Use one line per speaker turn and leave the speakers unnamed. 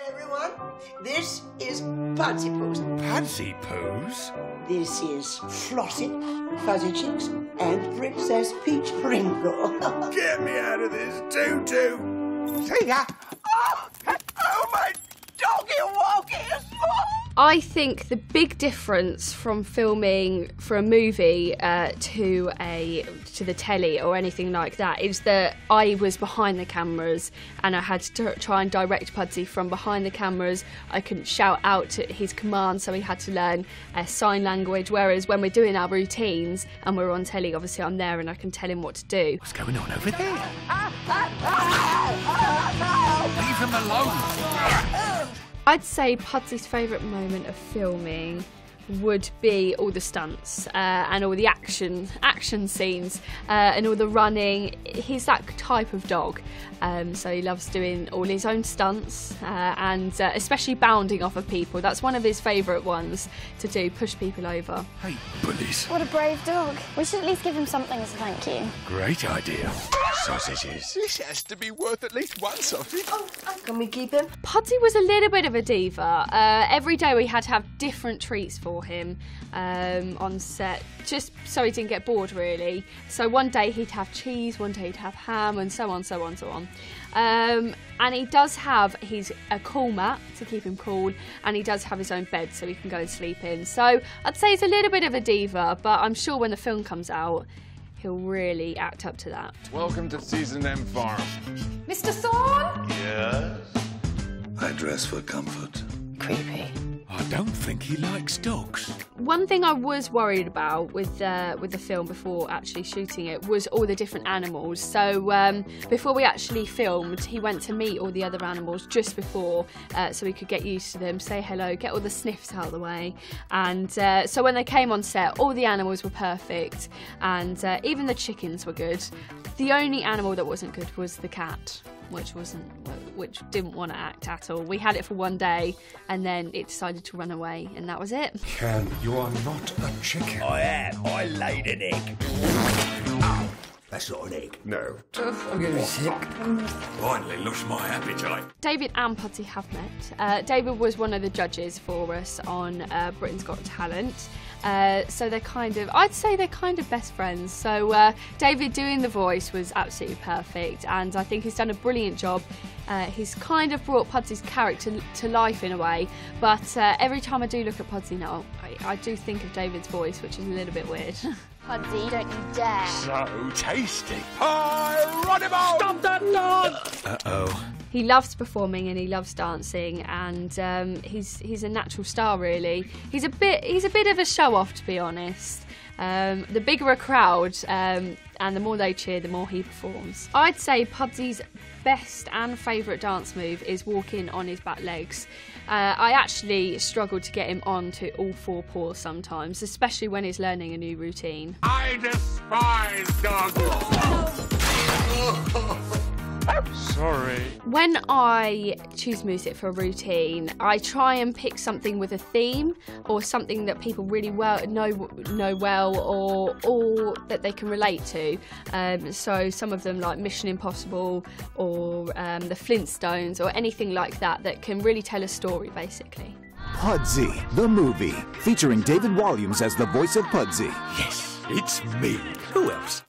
everyone. This is Pudsey Pose.
Pudsey Pose?
This is Flossie, Fuzzy Cheeks, and Princess Peach Pringle.
Get me out of this tutu! See ya! Oh, my doggy-walkies!
I think the big difference from filming for a movie to the telly or anything like that is that I was behind the cameras and I had to try and direct Pudsey from behind the cameras. I couldn't shout out his commands, so he had to learn sign language, whereas when we're doing our routines and we're on telly, obviously I'm there and I can tell him what to do.
What's going on over there? Leave him alone!
I'd say Pudsey's favourite moment of filming would be all the stunts and all the action scenes and all the running. He's that type of dog, so he loves doing all his own stunts and especially bounding off of people. That's one of his favourite ones to do, push people over.
Hey, bullies.
What a brave dog. We should at least give him something as a thank you.
Great idea. Sausages. This has to be worth at least one sausage.
Oh, can we keep him?
Pudsey was a little bit of a diva. Every day we had to have different treats for him on set, just so he didn't get bored, really. So one day he'd have cheese, one day he'd have ham, and so on, so on, so on. And he does have a cool mat to keep him cool, and he does have his own bed so he can go and sleep in. So I'd say he's a little bit of a diva, but I'm sure when the film comes out, he'll really act up to that.
Welcome to Season M Farm.
Mr. Thorne?
Yes?
I dress for comfort.
Creepy.
I don't think he likes dogs.
One thing I was worried about with the film before actually shooting it was all the different animals. So before we actually filmed, he went to meet all the other animals just before, so he could get used to them, say hello, get all the sniffs out of the way. And so when they came on set, all the animals were perfect, and even the chickens were good. The only animal that wasn't good was the cat, which didn't want to act at all. We had it for one day and then it decided to run away, and that was it.
Ken, you are not a chicken.
I am. I laid an egg. Ow. That's not an egg.
No.
I'm getting sick.
Finally lost my appetite.
David and Pudsey have met. David was one of the judges for us on Britain's Got Talent. So I'd say they're kind of best friends. So David doing the voice was absolutely perfect, and I think he's done a brilliant job. He's kind of brought Pudsey's character to life in a way, but every time I do look at Pudsey now, I do think of David's voice, which is a little bit weird.
Pudsey, don't you dare.
So tasty. I run him on! Stop that dog! Uh-oh.
He loves performing and he loves dancing, and he's a natural star, really. He's a bit of a show-off, to be honest. The bigger a crowd and the more they cheer, the more he performs. I'd say Pudsey's best and favourite dance move is walking on his back legs. I actually struggle to get him on to all four paws sometimes, especially when he's learning a new routine.
I despise dogs. Sorry.
When I choose music for a routine, I try and pick something with a theme or something that people really know well or that they can relate to. So some of them like Mission Impossible or the Flintstones or anything like that can really tell a story, basically.
Pudsey, the movie, featuring David Walliams as the voice of Pudsey.
Yes, it's me. Who else?